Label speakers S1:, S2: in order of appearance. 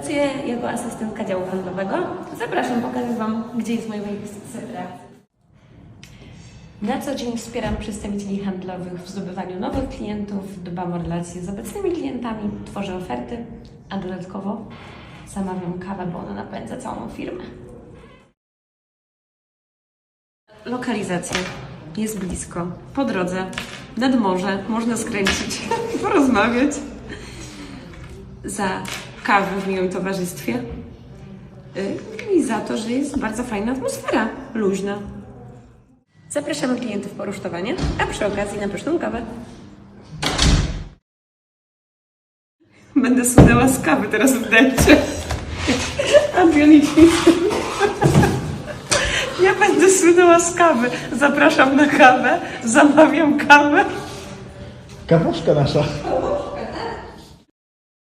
S1: Pracuję jako asystentka działu handlowego. Zapraszam, pokażę Wam, gdzie jest moje miejsce pracy. Na co dzień wspieram przedstawicieli handlowych w zdobywaniu nowych klientów, dbam o relacje z obecnymi klientami, tworzę oferty, a dodatkowo zamawiam kawę, bo ona napędza całą firmę. Lokalizacja jest blisko, po drodze, nad morze, można skręcić, porozmawiać. Za kawę w miłym towarzystwie i za to, że jest bardzo fajna atmosfera, luźna. Zapraszamy klientów po rusztowanie, a przy okazji na pyszną kawę. Będę słynęła z kawy teraz w dęcie. Adrianicznie. Ja będę słynęła z kawy. Zapraszam na kawę, zamawiam kawę.
S2: Kawuszka nasza.